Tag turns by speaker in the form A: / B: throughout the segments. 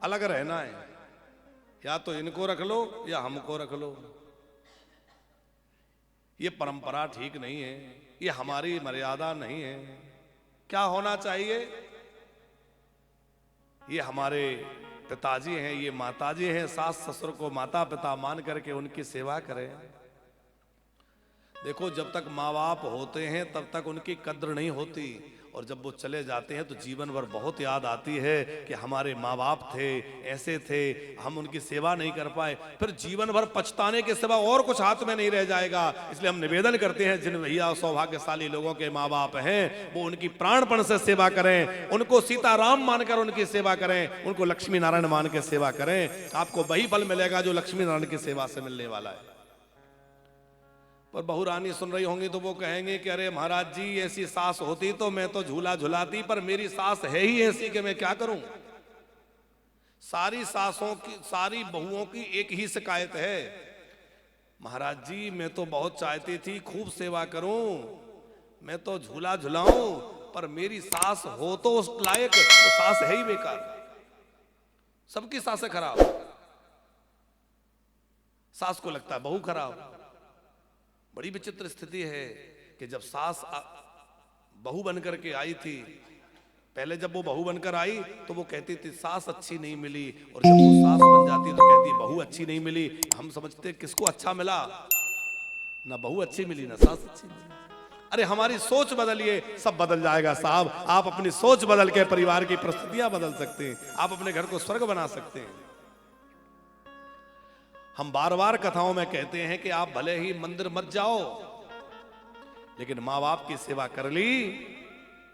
A: अलग रहना है, या तो इनको रख लो या हमको रख लो। ये परंपरा ठीक नहीं है, ये हमारी मर्यादा नहीं है। क्या होना चाहिए? ये हमारे पिताजी हैं, ये माताजी हैं, सास ससुर को माता पिता मान करके उनकी सेवा करें। देखो, जब तक माँ बाप होते हैं तब तक उनकी कद्र नहीं होती, और जब वो चले जाते हैं तो जीवन भर बहुत याद आती है कि हमारे माँ बाप थे, ऐसे थे, हम उनकी सेवा नहीं कर पाए। फिर जीवन भर पछताने के सिवा और कुछ हाथ में नहीं रह जाएगा। इसलिए हम निवेदन करते हैं, जिन भैया सौभाग्यशाली लोगों के माँ बाप हैं वो उनकी प्राणपण से सेवा करें, उनको सीताराम मानकर उनकी सेवा करें, उनको लक्ष्मी नारायण मान के सेवा करें। आपको वही फल मिलेगा जो लक्ष्मी नारायण की सेवा से मिलने वाला है। पर बहू रानी सुन रही होंगी तो वो कहेंगे कि अरे महाराज जी, ऐसी सास होती तो मैं तो झूला झुलाती, पर मेरी सास है ही ऐसी कि मैं क्या करूं। सारी सासों की, सारी बहुओं की एक ही शिकायत है, महाराज जी मैं तो बहुत चाहती थी खूब सेवा करूं, मैं तो झूला झुलाऊं, पर मेरी सास हो तो उस लायक, तो सास है ही बेकार। सबकी सासें खराब, सास को लगता है बहू खराब। बड़ी विचित्र स्थिति है कि जब सास बहू बनकर के आई थी, पहले जब वो बहू बनकर आई तो वो कहती थी सास अच्छी नहीं मिली, और जब वो सास बन जाती तो कहती बहू अच्छी नहीं मिली। हम समझते किसको अच्छा मिला, ना बहू अच्छी मिली ना सास अच्छी मिली। अरे हमारी सोच बदलिए, सब बदल जाएगा साहब। आप अपनी सोच बदल के परिवार की परिस्थितियां बदल सकते हैं, आप अपने घर को स्वर्ग बना सकते हैं। हम बार बार कथाओं में कहते हैं कि आप भले ही मंदिर मत जाओ, लेकिन माँ बाप की सेवा कर ली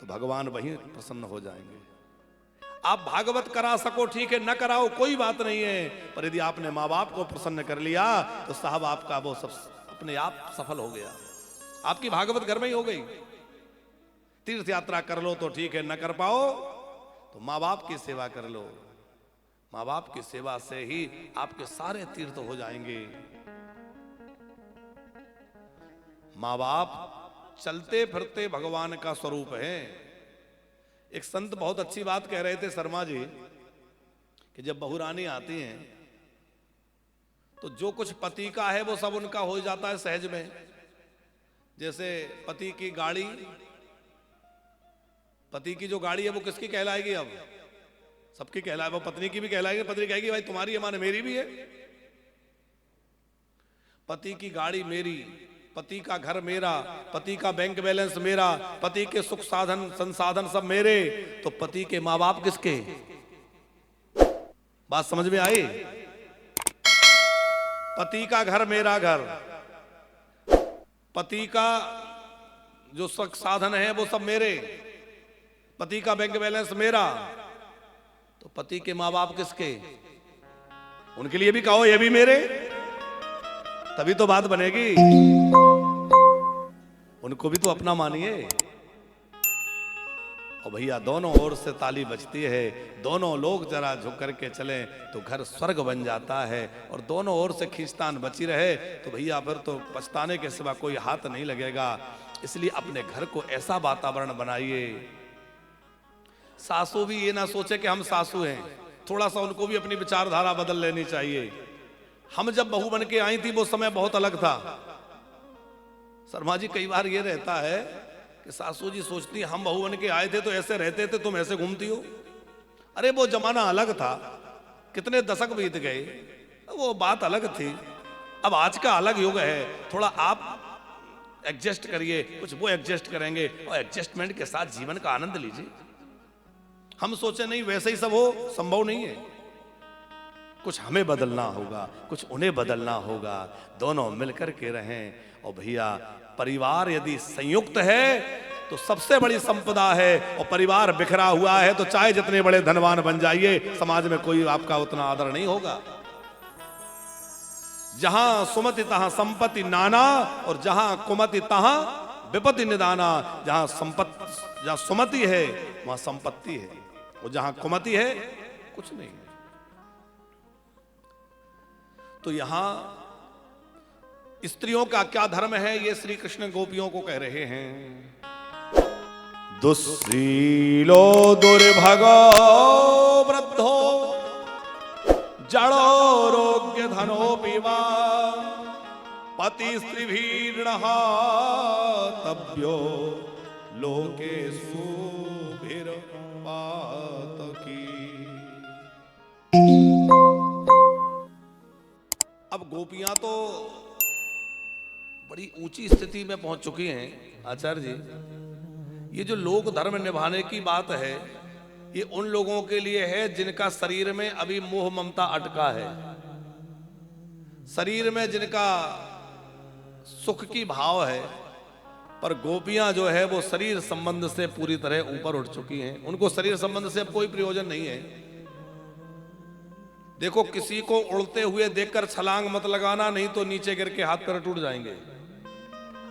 A: तो भगवान वहीं प्रसन्न हो जाएंगे। आप भागवत करा सको ठीक है, न कराओ कोई बात नहीं है, पर यदि आपने माँ बाप को प्रसन्न कर लिया तो साहब आपका वो सब अपने आप सफल हो गया, आपकी भागवत घर में ही हो गई। तीर्थ यात्रा कर लो तो ठीक है, न कर पाओ तो माँ बाप की सेवा कर लो। माँ बाप की सेवा से ही आपके सारे तीर्थ हो जाएंगे। माँ बाप चलते फिरते भगवान का स्वरूप है। एक संत बहुत अच्छी बात कह रहे थे शर्मा जी, कि जब बहू रानी आती हैं तो जो कुछ पति का है वो सब उनका हो जाता है सहज में। जैसे पति की गाड़ी, पति की जो गाड़ी है वो किसकी कहलाएगी? अब सबकी कहलाए, वो पत्नी की भी कहलाएगी। पत्नी कहेगी भाई तुम्हारी है माने मेरी भी है। पति की गाड़ी मेरी, पति का घर मेरा, पति का बैंक बैलेंस मेरा, पति के सुख साधन संसाधन सब मेरे, तो पति के माँ बाप किसके? बात समझ में आई? पति का घर मेरा घर, पति का जो सुख साधन है वो सब मेरे, पति का बैंक बैलेंस मेरा, तो पति के माँ बाप किसके? उनके लिए भी कहो ये भी मेरे, तभी तो बात बनेगी। उनको भी तो अपना मानिए। और भैया दोनों ओर से ताली बजती है, दोनों लोग जरा झुक करके चलें तो घर स्वर्ग बन जाता है, और दोनों ओर से खींचतान बची रहे तो भैया फिर तो पछताने के सिवा कोई हाथ नहीं लगेगा। इसलिए अपने घर को ऐसा वातावरण बनाइए, सासू भी ये ना सोचे कि हम सासू हैं, थोड़ा सा उनको भी अपनी विचारधारा बदल लेनी चाहिए। हम जब बहू बन के आई थी वो समय बहुत अलग था। शर्मा जी कई बार ये रहता है कि सासू जी सोचती हम बहू बन के आए थे तो ऐसे रहते थे, तुम ऐसे घूमती हो। अरे वो जमाना अलग था, कितने दशक बीत गए, वो बात अलग थी। अब आज का अलग युग है, थोड़ा आप एडजस्ट करिए, कुछ वो एडजस्ट करेंगे, और एडजस्टमेंट के साथ जीवन का आनंद लीजिए। हम सोचे नहीं वैसे ही सब हो, संभव नहीं है। कुछ हमें बदलना होगा, कुछ उन्हें बदलना होगा, दोनों मिलकर के रहें। और भैया परिवार यदि संयुक्त है तो सबसे बड़ी संपदा है, और परिवार बिखरा हुआ है तो चाहे जितने बड़े धनवान बन जाइए, समाज में कोई आपका उतना आदर नहीं होगा। जहां सुमति तहां संपत्ति नाना, और जहां कुमति तहां विपत्ति निदाना। जहां सुमति है वहां संपत्ति है, और जहां कुमति है कुछ नहीं। तो यहां स्त्रियों का क्या धर्म है ये श्री कृष्ण गोपियों को कह रहे हैं। दुस्शीलो दुर्भगो वृद्धो जड़ो रोग्य धनोपिवा पति स्त्रीभिर्नः तभ्यो लोके सुभिर पातकी। अब गोपियां तो बड़ी ऊंची स्थिति में पहुंच चुकी हैं आचार्य जी। ये जो लोक धर्म निभाने की बात है, ये उन लोगों के लिए है जिनका शरीर में अभी मोह ममता अटका है, शरीर में जिनका सुख की भाव है। पर गोपियां जो है वो शरीर संबंध से पूरी तरह ऊपर उठ चुकी हैं। उनको शरीर संबंध से अब कोई प्रयोजन नहीं है। देखो, किसी को उड़ते हुए देखकर छलांग मत लगाना, नहीं तो नीचे गिर के हाथ पैर टूट जाएंगे।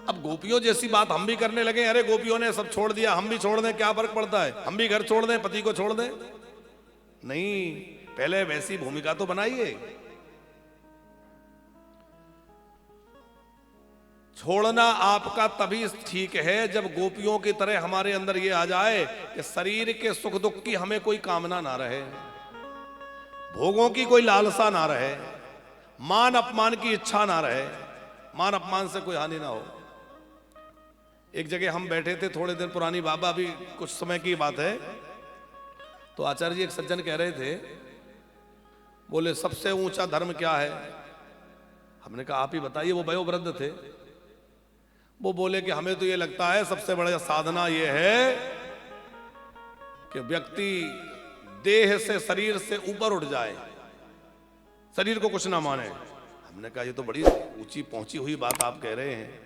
A: अब गोपियों जैसी बात हम भी करने लगे, अरे गोपियों ने सब छोड़ दिया, हम भी छोड़ दें, क्या फर्क पड़ता है, हम भी घर छोड़ दें, पति को छोड़ दें। नहीं, पहले वैसी भूमिका तो बनाइए। छोड़ना आपका तभी ठीक है जब गोपियों की तरह हमारे अंदर ये आ जाए कि शरीर के सुख दुख की हमें कोई कामना ना रहे, भोगों की कोई लालसा ना रहे, मान अपमान की इच्छा ना रहे, मान अपमान से कोई हानि ना हो। एक जगह हम बैठे थे, थोड़े दिन पुरानी बाबा, अभी कुछ समय की बात है, तो आचार्य जी एक सज्जन कह रहे थे, बोले सबसे ऊंचा धर्म क्या है। हमने कहा आप ही बताइए। वो वयोवृद्ध थे। वो बोले कि हमें तो ये लगता है सबसे बड़ा साधना ये है कि व्यक्ति देह से, शरीर से ऊपर उठ जाए, शरीर को कुछ ना माने। हमने कहा ये तो बड़ी ऊंची पहुंची हुई बात आप कह रहे हैं।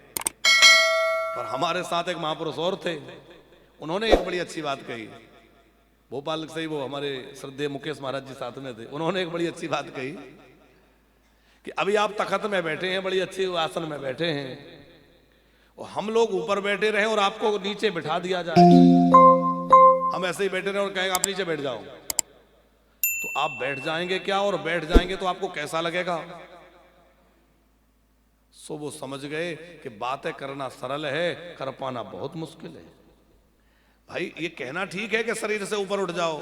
A: पर हमारे साथ एक महापुरुष और थे, उन्होंने एक बड़ी अच्छी बात कही। भोपाल से ही वो हमारे श्रद्धेय मुकेश महाराज जी साथ में थे। उन्होंने एक बड़ी अच्छी बात कही कि अभी आप तखत में बैठे हैं, बड़ी अच्छी आसन में बैठे हैं, और हम लोग ऊपर बैठे रहे और आपको नीचे बिठा दिया जाए, हम ऐसे ही बैठे रहे और कहेंगे आप नीचे बैठ जाओ, तो आप बैठ जाएंगे क्या, और बैठ जाएंगे तो आपको कैसा लगेगा। सो वो समझ गए कि बातें करना सरल है, कर पाना बहुत मुश्किल है। भाई ये कहना ठीक है कि शरीर से ऊपर उठ जाओ,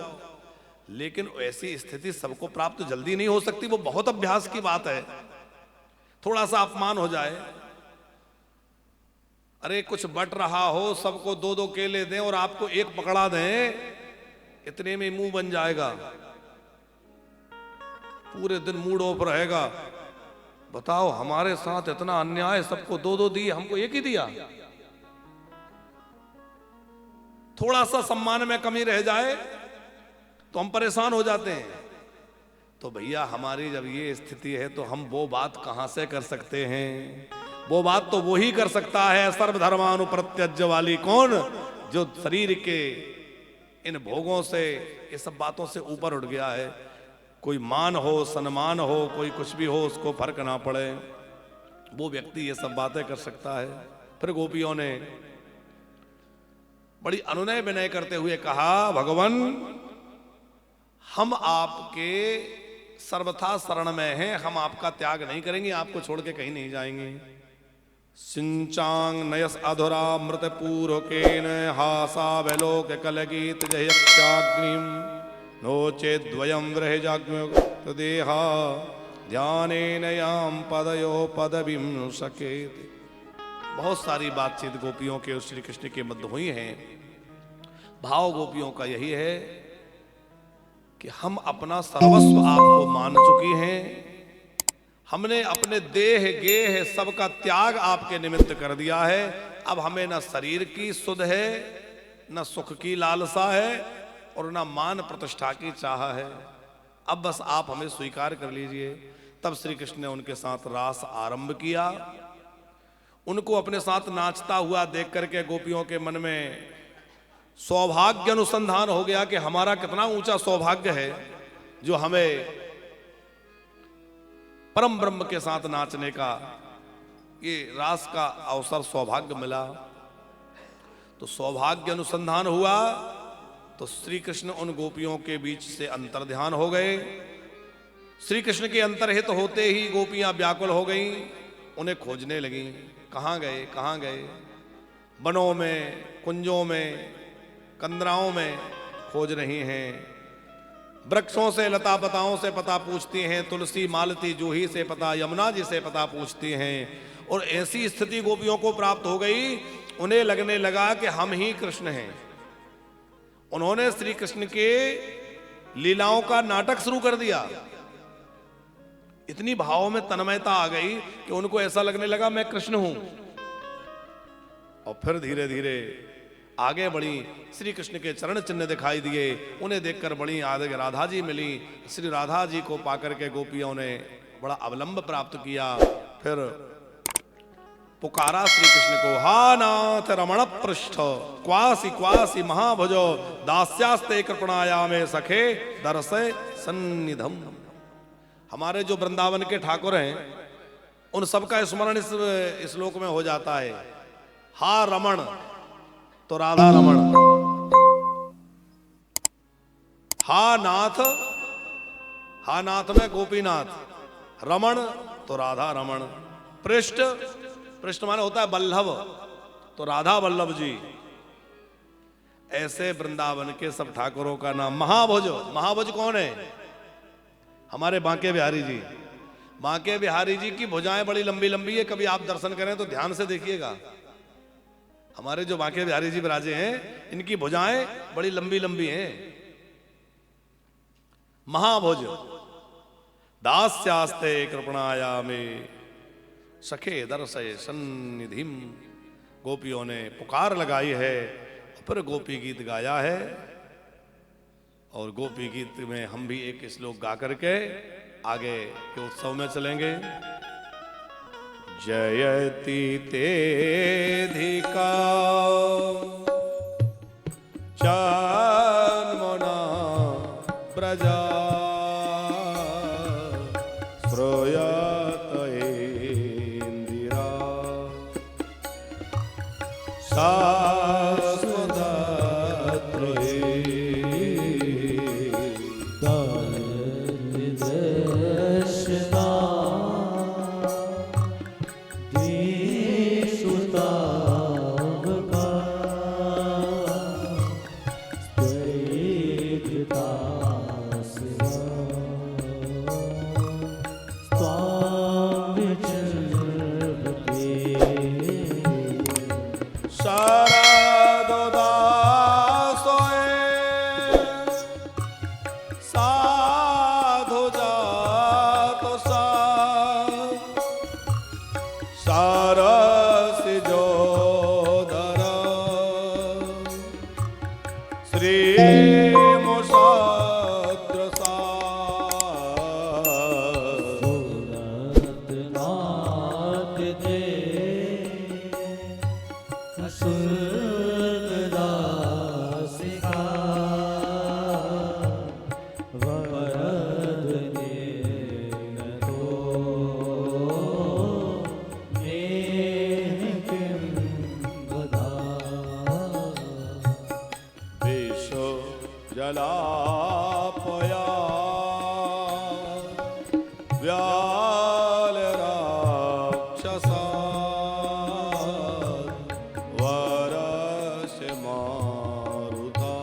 A: लेकिन ऐसी स्थिति सबको प्राप्त जल्दी नहीं हो सकती। वो बहुत अभ्यास की बात है। थोड़ा सा अपमान हो जाए, अरे कुछ बट रहा हो, सबको दो दो केले दें और आपको एक पकड़ा दें, इतने में मुंह बन जाएगा, पूरे दिन मूड ऑफ रहेगा। बताओ, हमारे साथ इतना अन्याय, सबको दो दो दिए, हमको एक ही दिया। थोड़ा सा सम्मान में कमी रह जाए तो हम परेशान हो जाते हैं। तो भैया हमारी जब ये स्थिति है तो हम वो बात कहां से कर सकते हैं। वो बात तो वो ही कर सकता है सर्वधर्मानुप्रत्यज्य वाली। कौन? जो शरीर के इन भोगों से, ये सब बातों से ऊपर उठ गया है। कोई मान हो, सम्मान हो, कोई कुछ भी हो, उसको फर्क ना पड़े, वो व्यक्ति ये सब बातें कर सकता है। फिर गोपियों ने बड़ी अनुनय विनय करते हुए कहा, भगवान हम आपके सर्वथा शरण में हैं, हम आपका त्याग नहीं करेंगे, आपको छोड़ के कहीं नहीं जाएंगे। सिंचांग नयस अधुरा मृत पूर्वकेन हासावलोक कलगीत जयक्षाग्निम नोचे द्वयम व्रहजाग्म्य देहा ध्यानेन याम पदयो पदविम सकेत। बहुत सारी बातचीत गोपियों के और श्री कृष्ण के मध्य हुई है। भाव गोपियों का यही है कि हम अपना सर्वस्व आपको मान चुकी हैं, हमने अपने देह गेह सबका त्याग आपके निमित्त कर दिया है। अब हमें न शरीर की सुध है, न सुख की लालसा है, और न मान प्रतिष्ठा की चाह है। अब बस आप हमें स्वीकार कर लीजिए। तब श्री कृष्ण ने उनके साथ रास आरंभ किया। उनको अपने साथ नाचता हुआ देख करके गोपियों के मन में सौभाग्य अनुसंधान हो गया कि हमारा कितना ऊंचा सौभाग्य है जो हमें परम ब्रह्म के साथ नाचने का, ये रास का अवसर सौभाग्य मिला। तो सौभाग्य अनुसंधान हुआ तो श्री कृष्ण उन गोपियों के बीच से अंतर्ध्यान हो गए। श्री कृष्ण के अंतर्हित होते ही गोपियां व्याकुल हो गईं, उन्हें खोजने लगीं। कहाँ गए, कहाँ गए? वनों में, कुंजों में, कंदराओं में खोज रही हैं। वृक्षों से लता पताओं से पता पूछती हैं, तुलसी मालती जूही से पता, यमुना जी से पता पूछती हैं। और ऐसी स्थिति गोपियों को प्राप्त हो गई, उन्हें लगने लगा कि हम ही कृष्ण हैं। उन्होंने श्री कृष्ण के लीलाओं का नाटक शुरू कर दिया। इतनी भावों में तन्मयता आ गई कि उनको ऐसा लगने लगा मैं कृष्ण हूं। और फिर धीरे धीरे आगे बढ़ी, श्री कृष्ण के चरण चिन्ह दिखाई दिए, उन्हें देखकर बड़ी आगे राधा जी मिली। श्री राधा जी को पाकर के गोपियों ने बड़ा अवलंब प्राप्त किया। फिर पुकारा श्री कृष्ण को, हा नाथ रमण पृष्ठ क्वासी क्वासी महाभुजो दास्यास्ते कृपणाया में सखे दरसे सन्निधम। हमारे जो वृंदावन के ठाकुर हैं उन सबका स्मरण इस श्लोक में हो जाता है। हा रमण तो राधा रमण, हा नाथ में गोपीनाथ, रमण तो राधा रमण, पृष्ठ पृष्ठ माने होता है बल्लभ, तो राधा वल्लभ जी। ऐसे वृंदावन के सब ठाकुरों का नाम महाभुज। महाभुज कौन है? हमारे बांके बिहारी जी। बांके बिहारी जी की भुजाएं बड़ी लंबी लंबी है, कभी आप दर्शन करें तो ध्यान से देखिएगा। हमारे जो बांके बिहारी जी विराजे हैं इनकी भुजाएं बड़ी लंबी लंबी हैं। महाभुज दास्यास्ते कृपणाया में सखे दरसे सन्निधिम। गोपियों ने पुकार लगाई है, फिर गोपी गीत गाया है। और गोपी गीत में हम भी एक श्लोक गा करके आगे के उत्सव में चलेंगे। जयति तेधिका चान्मना प्रजा श्रूयत इंदिरा जलापया व्याल राक्षसा वरस मारुता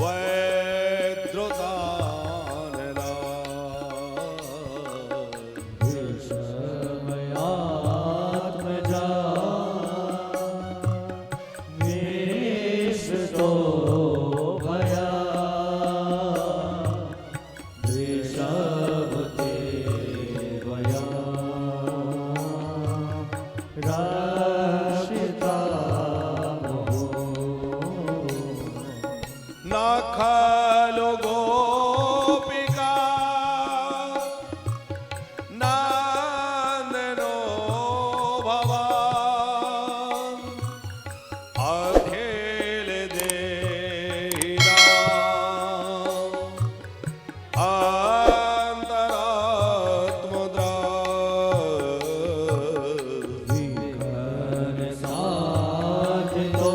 A: वैद्रुतानला
B: विषमयात्मजा
A: खलु गोपिका नंदनो भवान अखिल देहिरा अंतरात्मद्रा
B: विघ्न साधितो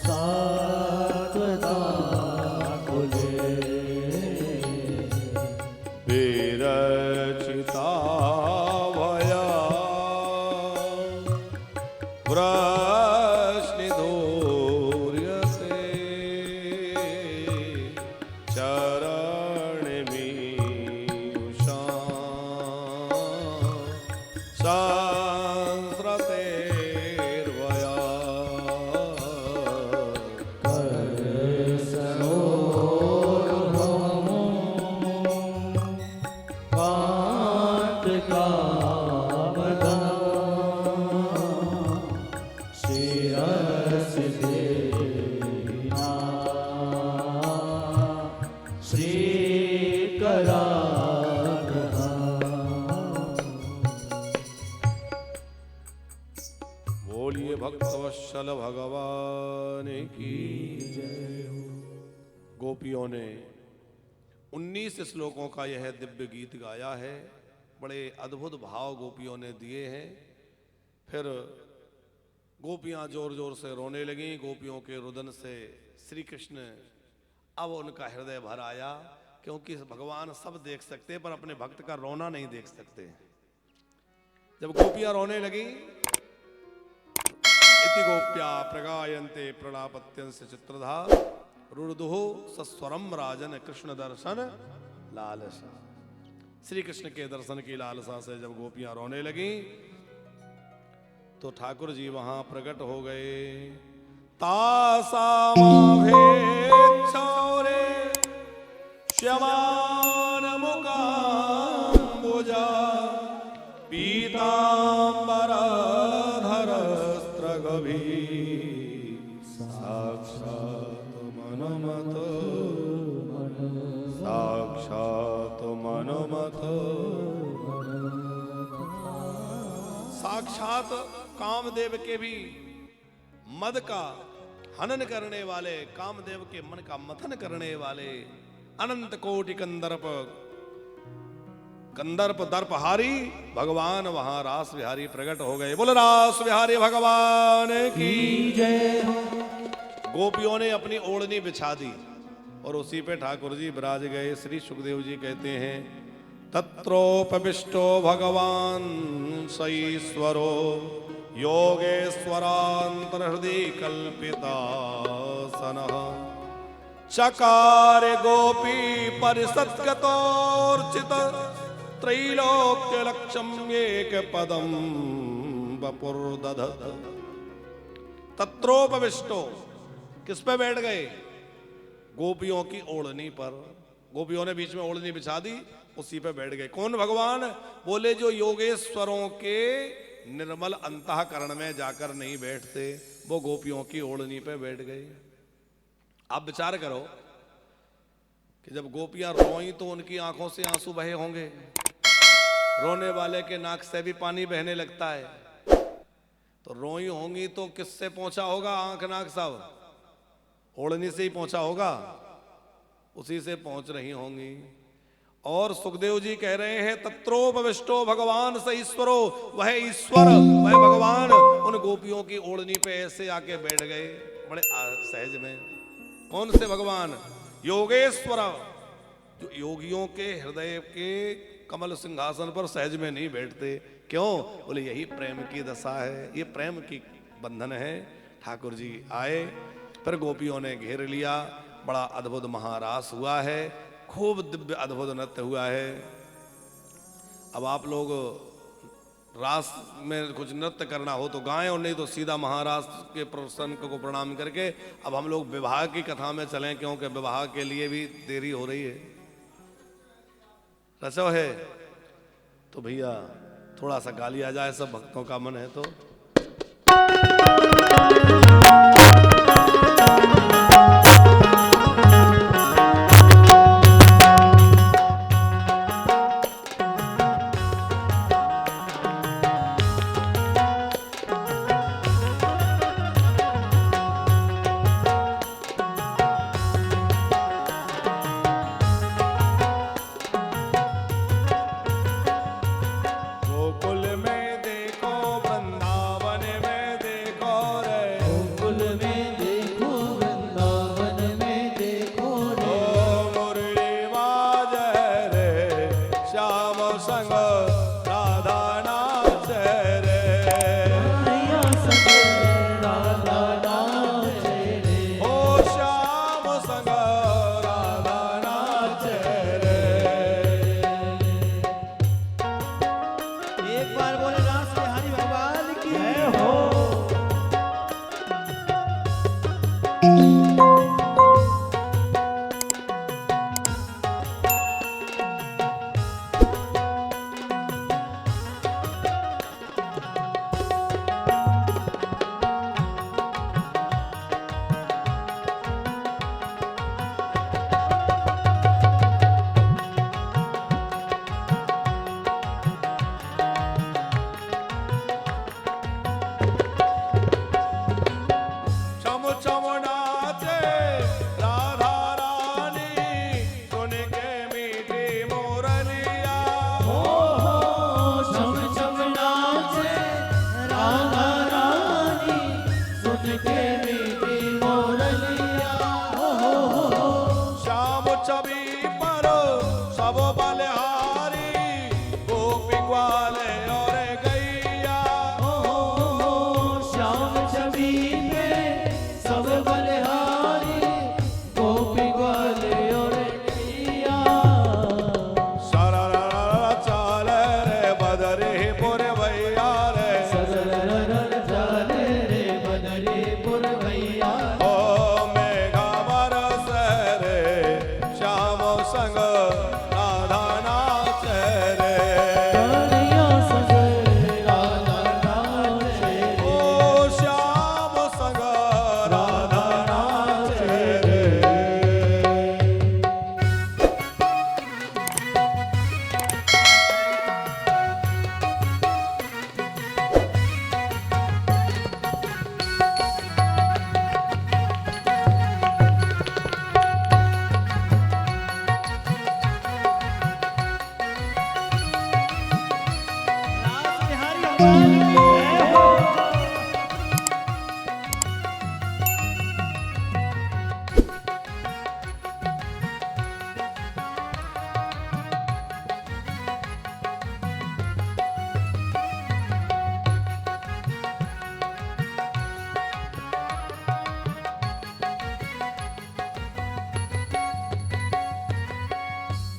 B: सात्वता कुले
A: विरचिता भया वृष्णिधूर्यते चरणमीयुषा संस्रतेर्वया बोलिए भक्तवत्सल भगवान की जय हो। गोपियों ने 19 श्लोकों का यह दिव्य गीत गाया है। बड़े अद्भुत भाव गोपियों ने दिए हैं। फिर गोपियां जोर जोर से रोने लगीं। गोपियों के रुदन से श्री कृष्ण अब उनका हृदय भर आया, क्योंकि भगवान सब देख सकते पर अपने भक्त का रोना नहीं देख सकते। जब गोपियां रोने लगी, इति गोप्या प्रगायन्ते प्रलापत्यंस चित्रधा रुरुदुः सस्वरम राजन कृष्ण दर्शन लालसा। श्री कृष्ण के दर्शन की लालसा से जब गोपियां रोने लगी तो ठाकुर जी वहां प्रकट हो गए। तासामाभेक्षौरे श्यमान मुकाम्बुजा पीताम्बरधरस्त्रगभी साक्षात् मनोमथ साक्षात् मनोमथ। साक्षात कामदेव के भी मद का हनन करने वाले, कामदेव के मन का मथन करने वाले अनंत कोटि कंदर्प दर्पहारी भगवान वहां रास विहारी प्रकट हो गए। बोल रास विहारी भगवान की जय हो। गोपियों ने अपनी ओढ़नी बिछा दी और उसी पे ठाकुर जी विराज गए। श्री सुखदेव जी कहते हैं तत्रोपविष्टो भगवान सईश्वरो योगेश्वरांतर्हृदय कल्पितासनः चकार गोपी परिषद्गतोर्चित त्रैलोक्य लक्ष्यम एक पदम वपुर्दधत्। तत्रोपविष्टो किस पे बैठ गए? गोपियों की ओढ़नी पर। गोपियों ने बीच में ओढ़नी बिछा दी, उसी पे बैठ गए। कौन भगवान? बोले जो योगेश्वरों के निर्मल अंतःकरण में जाकर नहीं बैठते, वो गोपियों की ओढ़नी पे बैठ गए। आप विचार करो कि जब गोपियां रोई तो उनकी आंखों से आंसू बहे होंगे। रोने वाले के नाक से भी पानी बहने लगता है। तो रोई होंगी तो किससे पहुंचा होगा आंख नाक सब? ओढ़नी से ही पहुंचा होगा, उसी से पहुंच रही होंगी। और सुखदेव जी कह रहे हैं तत्रोपविष्टो भगवान स ईश्वरो, वह ईश्वर वह भगवान उन गोपियों की ओढ़नी पे ऐसे आके बैठ गए बड़े सहज में। कौन से भगवान? योगेश्वर, जो योगियों के हृदय के कमल सिंहासन पर सहज में नहीं बैठते। क्यों? बोले यही प्रेम की दशा है, ये प्रेम की बंधन है। ठाकुर जी आए, फिर गोपियों ने घेर लिया। बड़ा अद्भुत महारास हुआ है, खूब दिव्य अद्भुत नृत्य हुआ है। अब आप लोग रास में कुछ नृत्य करना हो तो गाएं, और नहीं तो सीधा महारास के प्रसन्न को प्रणाम करके अब हम लोग विवाह की कथा में चलें, क्योंकि विवाह के लिए भी देरी हो रही है। रचो है तो भैया थोड़ा सा गा लिया जाए, सब भक्तों का मन है तो।
B: गोकुल
A: संग राधा नाचे रे।
B: कन्हैया संग राधा नाचे रे।
A: ओ श्याम संग राधा नाचे रे।
C: एक बार बोले रास बिहारी भगवान की
B: जय हो।
A: चम चम नाचे राधा रानी, सुन के मीठी मोरलिया।
B: हो छम छम नाचे राधा रानी, सुन के मीठी मोरलिया। हो
A: श्याम छवि पर सब बलिहारी, गोपी ग्वाले और गैया।
B: श्याम छवि पे सब बलिहारी, गोपी ग्वाले और गैया।
A: सरर चाल रे बदरे पुर भैया रे।
B: सरर चाले रे बदरीपुर भैया।
A: ओ मेघा बरस रे, श्याम संग राधा नाचे रे।
B: कन्हैया संग राधा नाचे रे।
A: ओ श्याम संग राधा नाचे रे।
C: रास बिहारी भगवान की
B: जय हो।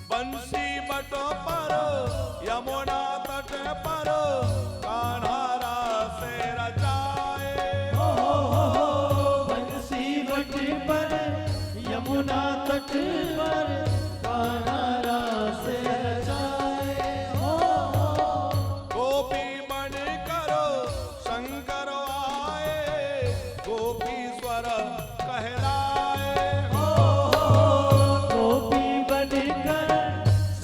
A: बंसी बट पर यमुना तट पर, कान्हा रास रचाए।
B: बंसी बट पर यमुना तट पर, कान्हा रास रचाए।
A: गोपी बन करो शंकर आए, गोपी स्वर कहलाए।
B: गोपी बनकर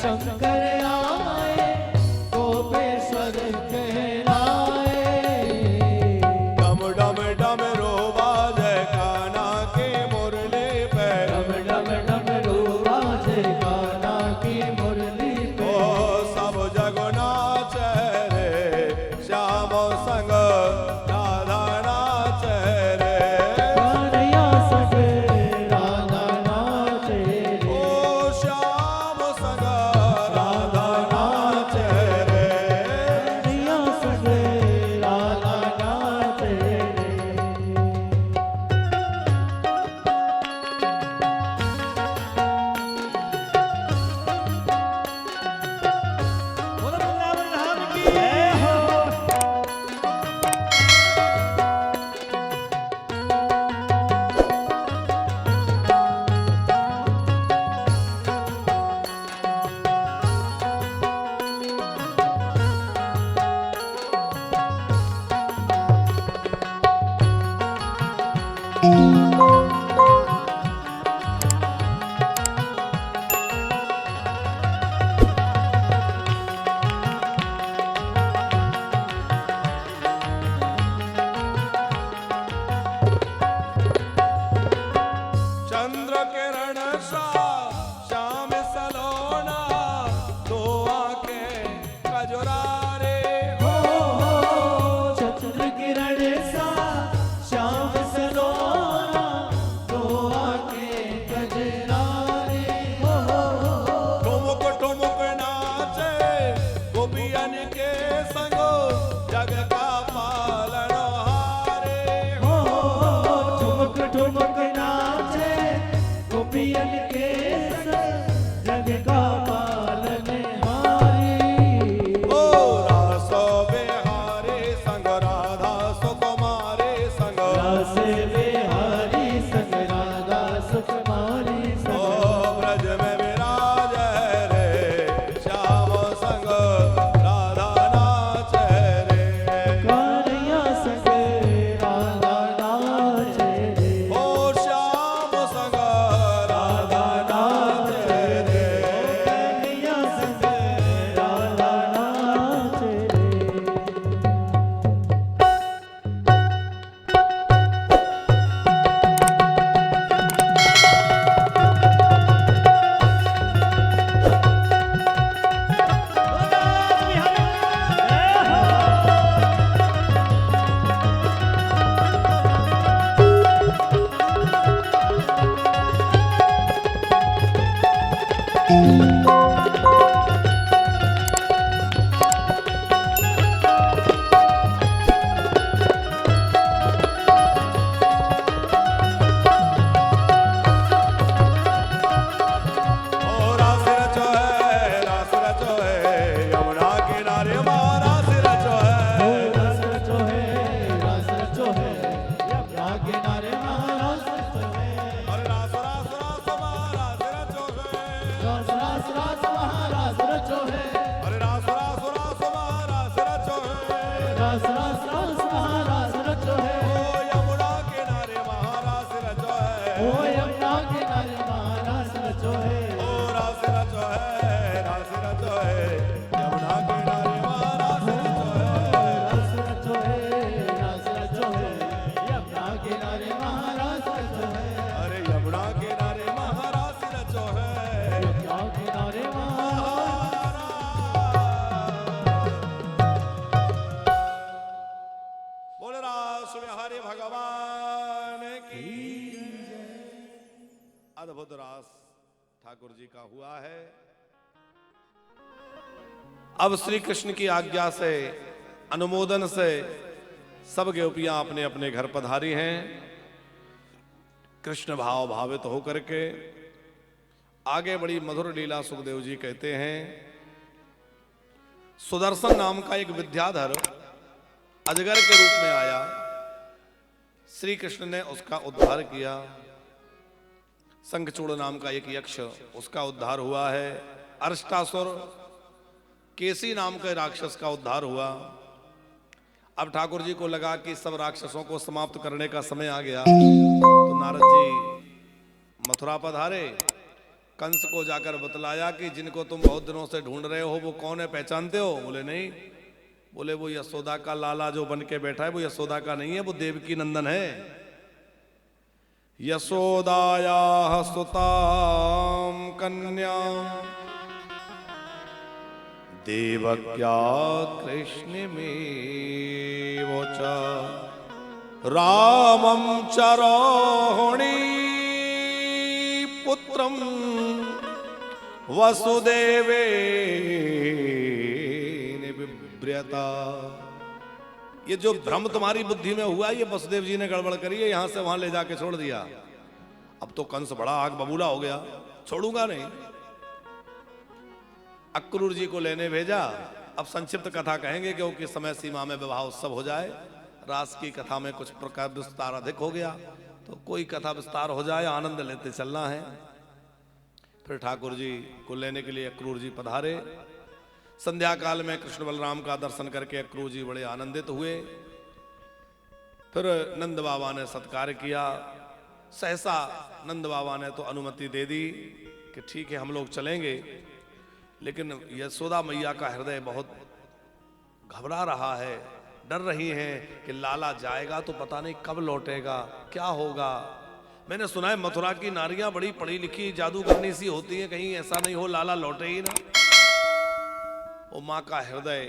B: शंकर आए,
A: ठाकुर जी का हुआ है। अब श्री कृष्ण की आज्ञा से, अनुमोदन से सब गोपियां अपने अपने घर पधारी हैं। कृष्ण भाव भावित होकर के आगे बड़ी मधुर लीला सुखदेव जी कहते हैं। सुदर्शन नाम का एक विद्याधर अजगर के रूप में आया, श्री कृष्ण ने उसका उद्धार किया। शंखचूड़ नाम का एक यक्ष, उसका उद्धार हुआ है। अरिष्टासुर केसी नाम के राक्षस का उद्धार हुआ। अब ठाकुर जी को लगा कि सब राक्षसों को समाप्त करने का समय आ गया, तो नारद जी मथुरा पधारे। कंस को जाकर बतलाया कि जिनको तुम बहुत दिनों से ढूंढ रहे हो वो कौन है, पहचानते हो? बोले नहीं। बोले वो यशोदा का लाला जो बन के बैठा है वो यशोदा का नहीं है, वो देवकी नंदन है। यशोदाया सुताम कन्या देवक्या कृष्ण में वोचा रामम चरोहिणी पुत्रम वसुदेवे विव्रता। ये जो भ्रम तुम्हारी बुद्धि में हुआ ये वसुदेव जी ने गड़बड़ करी है, यहां से वहां ले जाके छोड़ दिया। अब तो कंस बड़ा आग बबूला हो गया, छोड़ूंगा नहीं। अक्रूर जी को लेने भेजा। अब संक्षिप्त कथा कहेंगे क्योंकि समय सीमा में विवाह उत्सव हो जाए। रास की कथा में कुछ प्रकार विस्तार अधिक हो गया, तो कोई कथा विस्तार हो जाए, आनंद लेते चलना है। फिर ठाकुर जी को लेने के लिए अक्रूर जी पधारे। संध्या काल में कृष्ण बलराम का दर्शन करके अक्रूर जी बड़े आनंदित हुए। फिर नंद बाबा ने सत्कार किया। सहसा नंद बाबा ने तो अनुमति दे दी कि ठीक है हम लोग चलेंगे, लेकिन यशोदा मैया का हृदय बहुत घबरा रहा है, डर रही हैं कि लाला जाएगा तो पता नहीं कब लौटेगा, क्या होगा। मैंने सुना है मथुरा की नारियां बड़ी पढ़ी लिखी जादूगरनी सी होती हैं, कहीं ऐसा नहीं हो लाला लौटे ही ना। वो मां का हृदय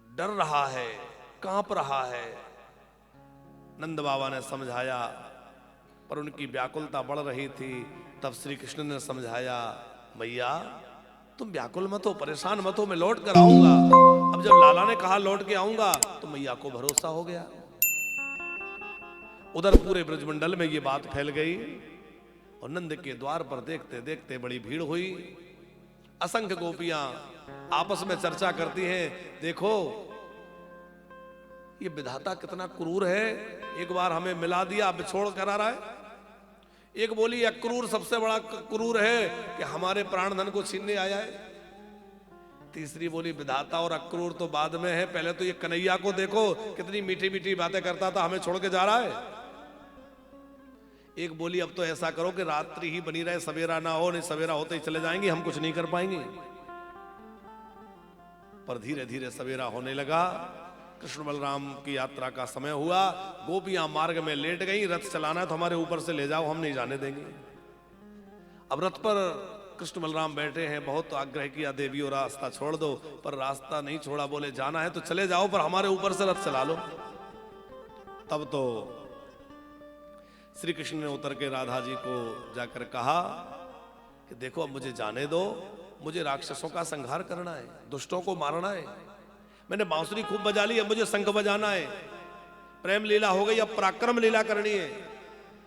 A: डर रहा है, कांप रहा है। नंद बाबा ने समझाया पर उनकी व्याकुलता बढ़ रही थी। तब श्री कृष्ण ने समझाया, मैया तुम व्याकुल मत हो, परेशान मत हो, मैं लौट कर आऊंगा। अब जब लाला ने कहा लौट के आऊंगा तो मैया को भरोसा हो गया। उधर पूरे ब्रजमंडल में ये बात फैल गई और नंद के द्वार पर देखते देखते बड़ी भीड़ हुई। असंख्य गोपियां आपस में चर्चा करती हैं, देखो ये विधाता कितना क्रूर है, एक बार हमें मिला दिया, बिछोड़ करा रहा है। एक बोली अक्रूर सबसे बड़ा क्रूर है कि हमारे प्राण धन को छीनने आया है। तीसरी बोली विधाता और अक्रूर तो बाद में है, पहले तो ये कन्हैया को देखो कितनी मीठी मीठी बातें करता था, हमें छोड़ के जा रहा है। एक बोली अब तो ऐसा करो कि रात्रि ही बनी रहे, सवेरा ना हो, नहीं सवेरा होते ही चले जाएंगे, हम कुछ नहीं कर पाएंगे। पर धीरे धीरे सवेरा होने लगा। कृष्ण बलराम की यात्रा का समय हुआ। गोपियां मार्ग में लेट गई, रथ चलाना है तो हमारे ऊपर से ले जाओ, हम नहीं जाने देंगे। अब रथ पर कृष्ण बलराम बैठे हैं, बहुत आग्रह किया देवी और रास्ता छोड़ दो, पर रास्ता नहीं छोड़ा। बोले जाना है तो चले जाओ पर हमारे ऊपर से रथ चला लो। तब तो श्री कृष्ण ने उतर के राधा जी को जाकर कहा कि देखो अब मुझे जाने दो, मुझे राक्षसों का संहार करना है, दुष्टों को मारना है। मैंने बांसुरी खूब बजा ली, अब मुझे शंख बजाना है। प्रेम लीला हो गई, अब पराक्रम लीला करनी है।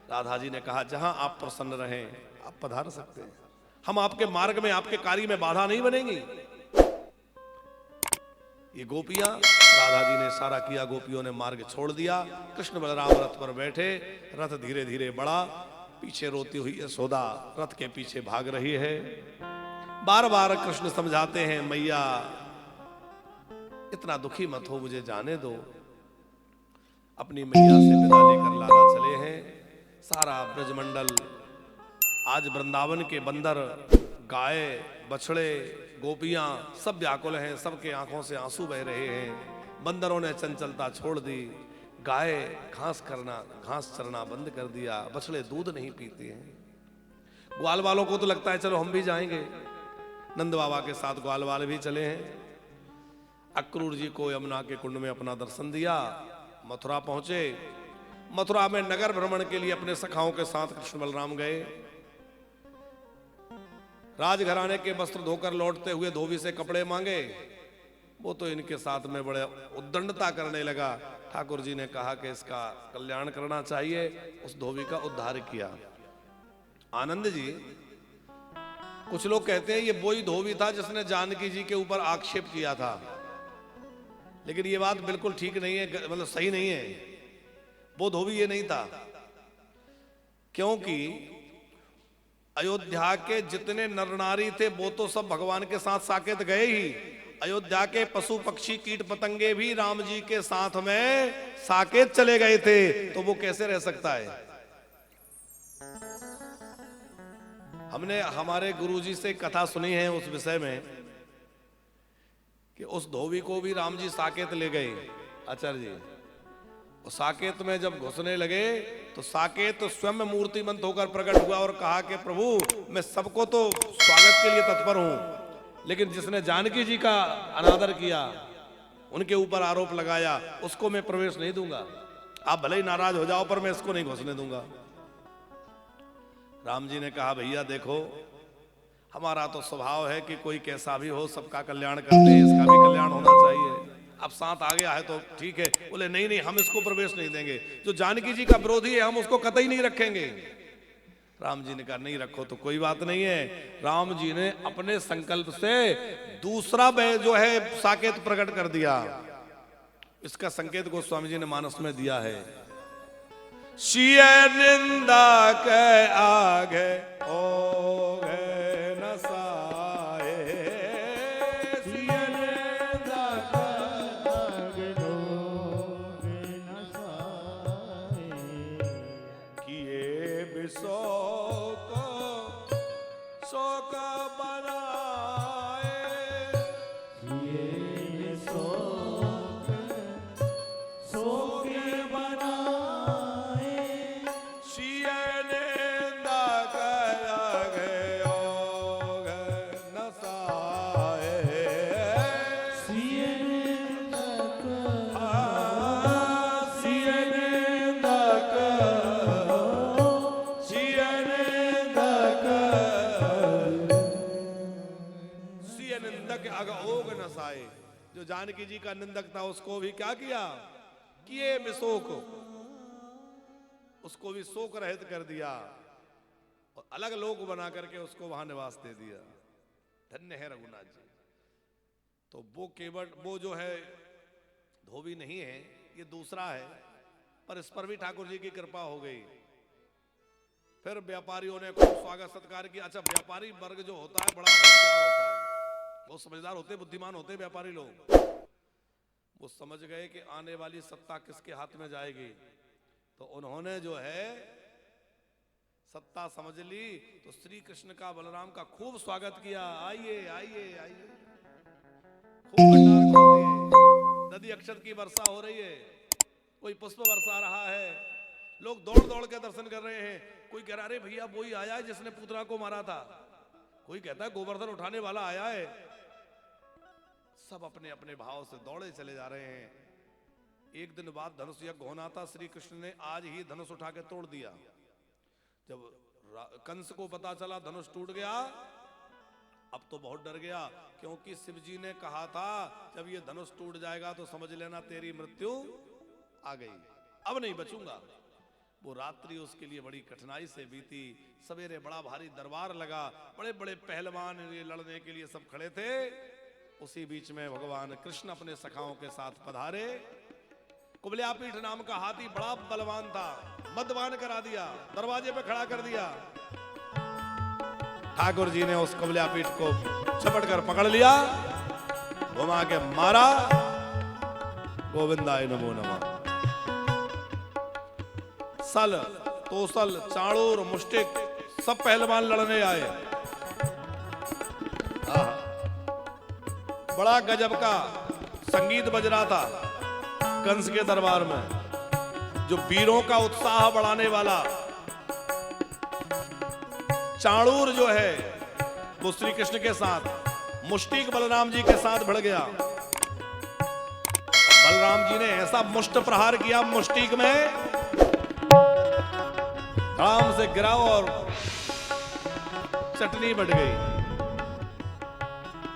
A: राधा जी ने कहा जहां आप प्रसन्न रहें आप पधार सकते हैं, हम आपके मार्ग में आपके कार्य में बाधा नहीं बनेंगी। ये गोपियां, राधा जी ने इशारा किया, गोपियों ने मार्ग छोड़ दिया। कृष्ण बलराम रथ पर बैठे, रथ धीरे धीरे बढ़ा। पीछे रोती हुई यशोदा रथ के पीछे भाग रही है। बार बार कृष्ण समझाते हैं, मैया इतना दुखी मत हो, मुझे जाने दो। अपनी मैया से विदा लेकर लाला चले हैं। सारा ब्रजमंडल आज वृंदावन के बंदर, गाय, बछड़े, गोपियां सब व्याकुल हैं, सबके आंखों से आंसू बह रहे हैं। बंदरों ने चंचलता छोड़ दी, गाय घास चरना बंद कर दिया, बछड़े दूध नहीं पीते हैं। ग्वाल वालों को तो लगता है चलो हम भी जाएंगे। नंद बाबा के साथ ग्वाल वाले भी चले हैं। अक्रूर जी को यमुना के कुंड में अपना दर्शन दिया, मथुरा पहुंचे। मथुरा में नगर भ्रमण के लिए अपने सखाओं के साथ कृष्ण बलराम गए। राजघराने के वस्त्र धोकर लौटते हुए धोबी से कपड़े मांगे। वो तो इनके साथ में बड़े उद्दंडता करने लगा। ठाकुर जी ने कहा कि इसका कल्याण करना चाहिए, उस धोबी का उद्धार किया। आनंद जी, कुछ लोग कहते हैं ये वही धोबी था जिसने जानकी जी के ऊपर आक्षेप किया था, लेकिन ये बात बिल्कुल ठीक नहीं है, मतलब सही नहीं है। वो धोबी ये नहीं था, क्योंकि अयोध्या के जितने नर नारी थे वो तो सब भगवान के साथ साकेत गए ही। अयोध्या के पशु पक्षी कीट पतंगे भी राम जी के साथ में साकेत चले गए थे, तो वो कैसे रह सकता है। हमने हमारे गुरुजी से कथा सुनी है उस विषय में कि उस धोबी को भी राम जी साकेत ले गए। आचार्य जी, उस साकेत में जब घुसने लगे तो साकेत तो स्वयं मूर्तिमंत होकर प्रकट हुआ और कहा कि प्रभु, मैं सबको तो स्वागत के लिए तत्पर हूं, लेकिन जिसने जानकी जी का अनादर किया, उनके ऊपर आरोप लगाया, उसको मैं प्रवेश नहीं दूंगा। आप भले ही नाराज हो जाओ, पर मैं इसको नहीं घुसने दूंगा। राम जी ने कहा, भैया देखो, हमारा तो स्वभाव है कि कोई कैसा भी हो सबका कल्याण करते हैं, इसका भी कल्याण होना चाहिए। अब साथ आ गया है तो ठीक है। बोले नहीं नहीं, हम इसको प्रवेश नहीं देंगे, जो जानकी जी का विरोधी है हम उसको कतई नहीं रखेंगे। राम जी ने कहा नहीं रखो तो कोई बात नहीं है। राम जी ने अपने संकल्प से दूसरा जो है साकेत प्रकट कर दिया। इसका संकेत गोस्वामी जी ने मानस में दिया है। शिय निंदा के आगे ओ गे न साए,
B: सिय निंदा के आगे लोग न साए,
A: किए विशोक शोक बनाए,
B: ये शोक शोक बनाए,
A: शिय निंदा कया गयो न साए,
B: सिय निंदा
A: शिय निंदा शिय निंदा शिय निंदक अगओग न साए। जो जानकी जी का निंदक था उसको भी क्या किया, किए विशोक, उसको भी शोक रहित कर दिया और अलग लोक बना करके उसको वहां निवास दे दिया। धन्य है रघुनाथ जी। तो वो केवल वो जो है धोबी नहीं है, ये दूसरा है, पर इस पर भी ठाकुर जी की कृपा हो गई। फिर व्यापारियों ने खूब स्वागत सत्कार किया। अच्छा, व्यापारी वर्ग जो होता है बड़ा होशियार होता है, बहुत समझदार होते, बुद्धिमान होते व्यापारी लोग। वो समझ गए कि आने वाली सत्ता किसके हाथ में जाएगी, तो उन्होंने जो है सत्ता समझ ली, तो श्री कृष्ण का बलराम का खूब स्वागत किया। आइए आइए आइए, खूब भंडार खोल दिए, नदी अक्षत की वर्षा हो रही है, कोई पुष्प बरसा रहा है, लोग दौड़ दौड़ के दर्शन कर रहे हैं। कोई कह रहा, अरे भैया वही आया है जिसने पूतना को मारा था। कोई कहता है गोवर्धन उठाने वाला आया है। सब अपने अपने भाव से दौड़े चले जा रहे हैं। एक दिन बाद धनुष यज्ञ होना था, श्री कृष्ण ने आज ही धनुष उठा के तोड़ दिया। जब कंस को पता चला धनुष टूट गया, अब तो बहुत डर गया, क्योंकि शिव जी ने कहा था जब ये धनुष टूट जाएगा तो समझ लेना तेरी मृत्यु आ गई, अब नहीं बचूंगा। वो रात्रि उसके लिए बड़ी कठिनाई से बीती। सवेरे बड़ा भारी दरबार लगा, बड़े बड़े पहलवान ये लड़ने के लिए सब खड़े थे। उसी बीच में भगवान कृष्ण अपने सखाओं के साथ पधारे। कुबल्यापीठ नाम का हाथी बड़ा बलवान था, मदवान करा दिया, दरवाजे पे खड़ा कर दिया। ठाकुर जी ने उस कुबल्यापीठ को झपट कर पकड़ लिया, घुमा के मारा। गोविंदाय नमो नमः। सल, तोसल, चाणूर, मुष्टिक सब पहलवान लड़ने आए। बड़ा गजब का संगीत बज रहा था कंस के दरबार में, जो वीरों का उत्साह बढ़ाने वाला। चाणूर जो है वो श्री कृष्ण के साथ, मुष्टिक बलराम जी के साथ भिड़ गया। बलराम जी ने ऐसा मुष्ट प्रहार किया मुष्टिक में, धड़ाम से गिरा और चटनी बट गई।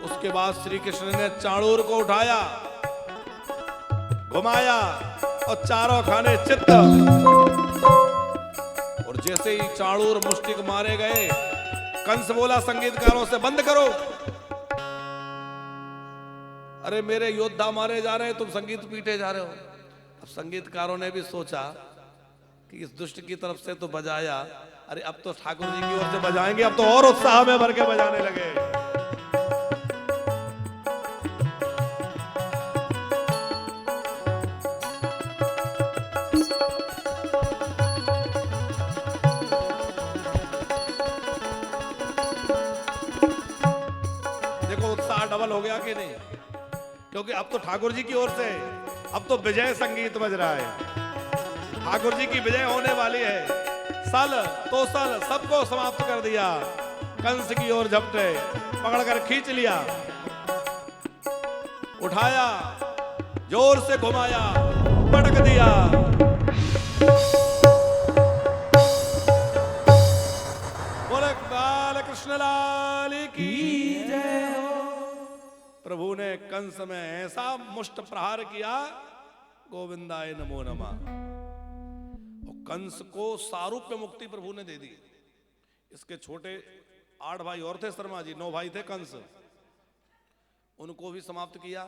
A: उसके बाद श्री कृष्ण ने चाणूर को उठाया, घुमाया और चारों खाने चित्त। और जैसे ही चाणूर मुष्टिक मारे गए, कंस बोला संगीतकारों से बंद करो। अरे मेरे योद्धा मारे जा रहे हैं, तुम संगीत पीटे जा रहे हो। अब संगीतकारों ने भी सोचा कि इस दुष्ट की तरफ से तो बजाया, अरे अब तो ठाकुर जी की ओर से बजाएंगे, अब तो और उत्साह में भर के बजाने लगे। देखो उत्साह डबल हो गया कि नहीं, क्योंकि अब तो ठाकुर जी की ओर से, अब तो विजय संगीत बज रहा है। ठाकुर जी की विजय होने वाली है। सल तो सल सबको समाप्त कर दिया। कंस की ओर झपटे, पकड़कर खींच लिया, उठाया, जोर से घुमाया, पटक दिया। बोले बाल कृष्ण लाल की जय हो। प्रभु ने कंस में ऐसा मुष्ट प्रहार किया, गोविंदाय नमो नमः। कंस को सारूप्य मुक्ति प्रभु ने दे दी। इसके छोटे 8 भाई और थे शर्मा जी, 9 भाई थे कंस, उनको भी समाप्त किया।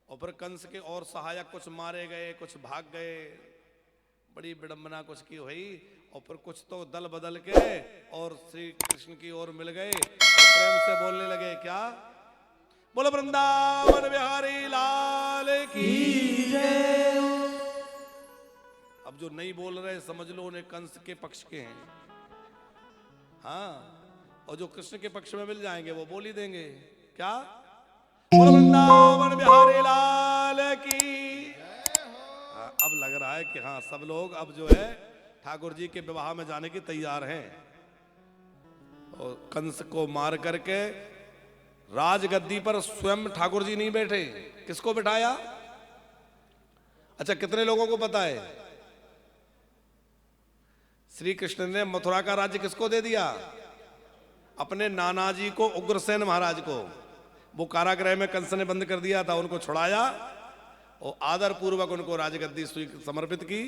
A: और फिर कंस के और सहायक कुछ मारे गए, कुछ भाग गए, बड़ी विडंबना कुछ की हुई। और फिर कुछ तो दल बदल के और श्री कृष्ण की ओर मिल गए और प्रेम से बोलने लगे, क्या बोलो वृंदावन बिहारी लाल की जय। अब जो नहीं बोल रहे समझ लो उन्हें कंस के पक्ष के हैं, हाँ, और जो कृष्ण के पक्ष में मिल जाएंगे वो बोल ही देंगे, क्या बोलो वृंदावन बिहारी लाल की। हाँ, अब लग रहा है कि हाँ सब लोग अब जो है ठाकुर जी के विवाह में जाने की तैयार हैं। और कंस को मार करके राजगद्दी पर स्वयं ठाकुर जी नहीं बैठे, किसको बिठाया? अच्छा, कितने लोगों को पता है? श्री कृष्ण ने मथुरा का राज्य किसको दे दिया? अपने नाना जी को, उग्रसेन महाराज को। वो कारागृह में कंस ने बंद कर दिया था, उनको छुड़ाया और आदर पूर्वक उनको राजगद्दी समर्पित की।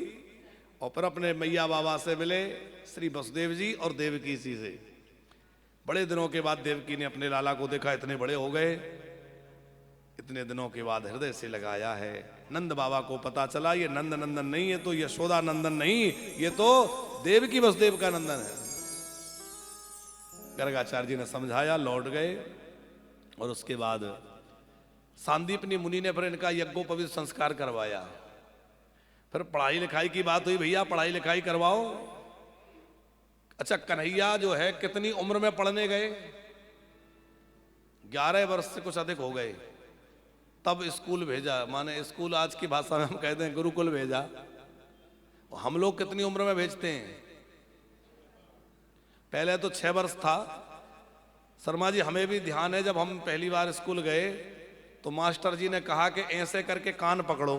A: और फिर अपने मैया बाबा से मिले, श्री वसुदेव जी और देवकी जी से। बड़े दिनों के बाद देवकी ने अपने लाला को देखा, इतने बड़े हो गए, इतने दिनों के बाद हृदय से लगाया है। नंद बाबा को पता चला ये नंद नंदन नहीं है, तो यशोदा नंदन नहीं, ये तो देवकी वसुदेव का नंदन है। गर्गाचार्य जी ने समझाया, लौट गए। और उसके बाद सांदीपनी मुनि ने फिर इनका यज्ञोपवीत संस्कार करवाया। फिर पढ़ाई लिखाई की बात हुई, भैया पढ़ाई लिखाई करवाओ। अच्छा, कन्हैया जो है कितनी उम्र में पढ़ने गए? 11 वर्ष से कुछ अधिक हो गए, तब स्कूल भेजा। माने स्कूल आज की भाषा में हम कहते हैं गुरुकुल भेजा। हम लोग कितनी उम्र में भेजते हैं? पहले तो 6 वर्ष था। शर्मा जी, हमें भी ध्यान है, जब हम पहली बार स्कूल गए तो मास्टर जी ने कहा कि ऐसे करके कान पकड़ो,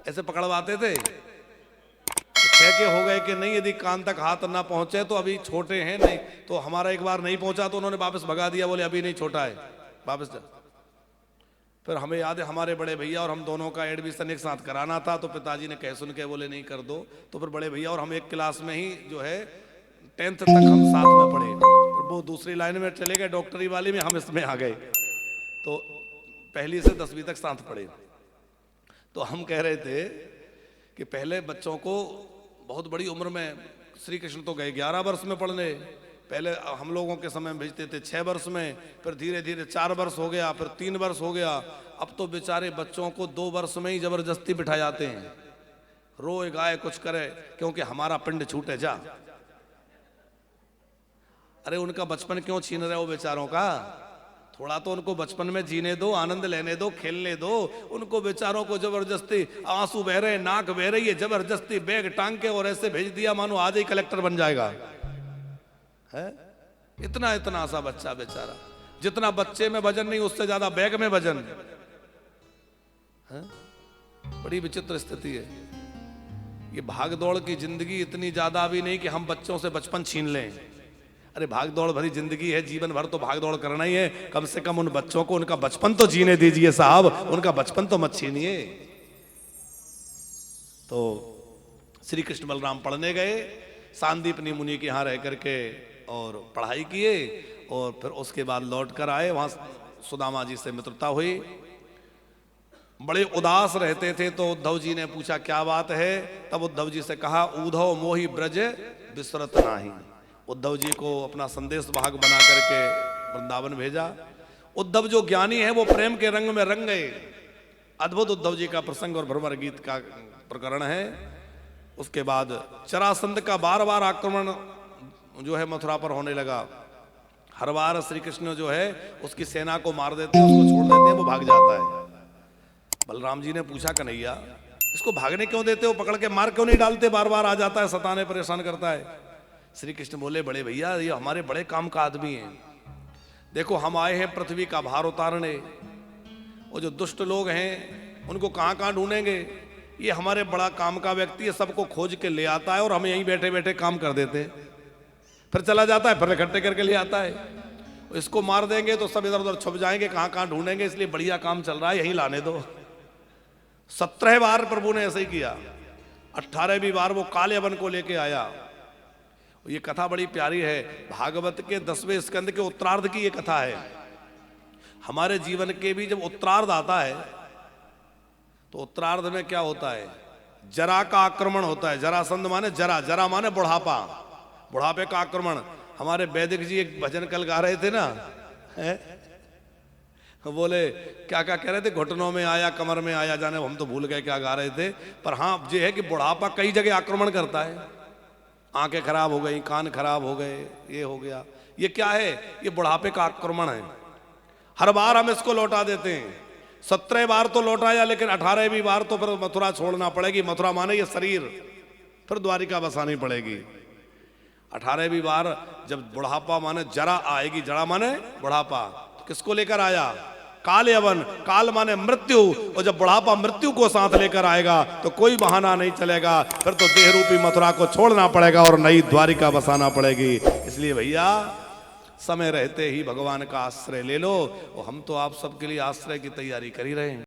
A: ऐसे पकड़वाते थे। 6 के हो गए कि नहीं, यदि कान तक हाथ ना पहुंचे तो अभी छोटे हैं, नहीं तो हमारा एक बार नहीं पहुंचा तो उन्होंने वापस भगा दिया, बोले अभी नहीं छोटा है, वापस जा। फिर हमें याद है हमारे बड़े भैया और हम दोनों का एडमिशन एक साथ कराना था, तो पिताजी ने कह सुन के बोले नहीं कर दो। तो फिर बड़े भैया और हम एक क्लास में ही जो है 10th तक हम साथ में पढ़े। फिर वो दूसरी लाइन में चले गए, डॉक्टरी वाली में, हम इसमें आ गए। तो पहली से 10वीं तक साथ पढ़े। तो हम कह रहे थे कि पहले बच्चों को बहुत बड़ी उम्र में, श्री कृष्ण तो गए 11 वर्ष में पढ़ने, पहले हम लोगों के समय में भेजते थे 6 वर्ष में, फिर धीरे धीरे 4 वर्ष हो गया, फिर 3 वर्ष हो गया। अब तो बेचारे बच्चों को 2 वर्ष में ही जबरदस्ती बिठा जाते हैं, रोए गाए कुछ करे, क्योंकि हमारा पिंड छूटे जा। अरे उनका बचपन क्यों छीन रहे हो बेचारों का? थोड़ा तो उनको बचपन में जीने दो, आनंद लेने दो, खेलने दो। उनको बेचारों को जबरदस्ती, आंसू बह रहे, नाक बह रही है, जबरदस्ती बैग टांग के और ऐसे भेज दिया मानो आज ही कलेक्टर बन जाएगा। है इतना इतना सा बच्चा बेचारा, जितना बच्चे में वजन नहीं उससे ज्यादा बैग में वजन है। बड़ी विचित्र स्थिति है ये। भाग दौड़ की जिंदगी इतनी ज्यादा भी नहीं कि हम बच्चों से बचपन छीन लें। अरे भाग दौड़ भरी जिंदगी है, जीवन भर तो भाग दौड़ करना ही है, कम से कम उन बच्चों को उनका बचपन तो जीने दीजिए साहब, उनका बचपन तो मत छीनिए। तो श्री कृष्ण बलराम पढ़ने गए, सांदीपनी मुनि के यहाँ रह करके और पढ़ाई किए, और फिर उसके बाद लौट कर आए, वहां सुदामा जी से मित्रता हुई। बड़े उदास रहते थे, तो उद्धव जी ने पूछा क्या बात है? तब उद्धव जी से कहा, उद्धव मोहि ब्रज विसरत नाही। उद्धव जी को अपना संदेश वाहक बना करके वृंदावन भेजा। उद्धव जो ज्ञानी है वो प्रेम के रंग में रंग गए। अद्भुत उद्धव जी का प्रसंग और भ्रमर गीत का प्रकरण है। उसके बाद चरासंध का बार बार आक्रमण जो है मथुरा पर होने लगा। हर बार श्री कृष्ण जो है उसकी सेना को मार देते हैं, उसको छोड़ देते हैं, वो भाग जाता है। बलराम जी ने पूछा, कन्हैया इसको भागने क्यों देते हो, पकड़ के मार क्यों नहीं डालते, बार बार आ जाता है, सताने परेशान करता है। श्री कृष्ण बोले, बड़े भैया ये हमारे बड़े काम का आदमी है, देखो हम आए हैं पृथ्वी का भार उतारने, वो जो दुष्ट लोग हैं उनको कहाँ कहाँ ढूंढेंगे, ये हमारे बड़ा काम का व्यक्ति है, सबको खोज के ले आता है और हम यहीं बैठे बैठे काम कर देते हैं, फिर चला जाता है, फिर इकट्ठे करके ले आता है। इसको मार देंगे तो सब इधर उधर छुप जाएंगे, कहाँ कहाँ ढूंढेंगे, इसलिए बढ़िया काम चल रहा है, यहीं लाने दो। 17 बार प्रभु ने ऐसे ही किया। 18वीं बार वो काले वन को लेके आया। ये कथा बड़ी प्यारी है, भागवत के 10वें स्कंद के उत्तरार्ध की ये कथा है। हमारे जीवन के भी जब उत्तरार्ध आता है तो उत्तरार्ध में क्या होता है, जरा का आक्रमण होता है। जरासंध माने जरा, जरा माने बुढ़ापा, बुढ़ापे का आक्रमण। हमारे वैदिक जी एक भजन कल गा रहे थे ना, बोले क्या क्या कह रहे थे, घुटनों में आया, कमर में आया, जाने हम तो भूल गए क्या गा रहे थे। पर हाँ ये है कि बुढ़ापा कई जगह आक्रमण करता है, आंखें खराब हो गई, कान खराब हो गए, ये हो गया। ये क्या है, ये बुढ़ापे का आक्रमण है। हर बार हम इसको लौटा देते हैं। 17 बार तो लौटाया, लेकिन 18वीं बार तो फिर मथुरा छोड़ना पड़ेगी। मथुरा माने ये शरीर, फिर द्वारिका बसानी पड़ेगी। 18वीं बार जब बुढ़ापा माने जरा आएगी, जरा माने बुढ़ापा, तो किसको लेकर आया, काल यवन, काल माने मृत्यु, और जब बुढ़ापा मृत्यु को साथ लेकर आएगा तो कोई बहाना नहीं चलेगा, फिर तो देह रूपी मथुरा को छोड़ना पड़ेगा और नई द्वारिका बसाना पड़ेगी। इसलिए भैया समय रहते ही भगवान का आश्रय ले लो, और हम तो आप सबके लिए आश्रय की तैयारी कर ही रहे हैं।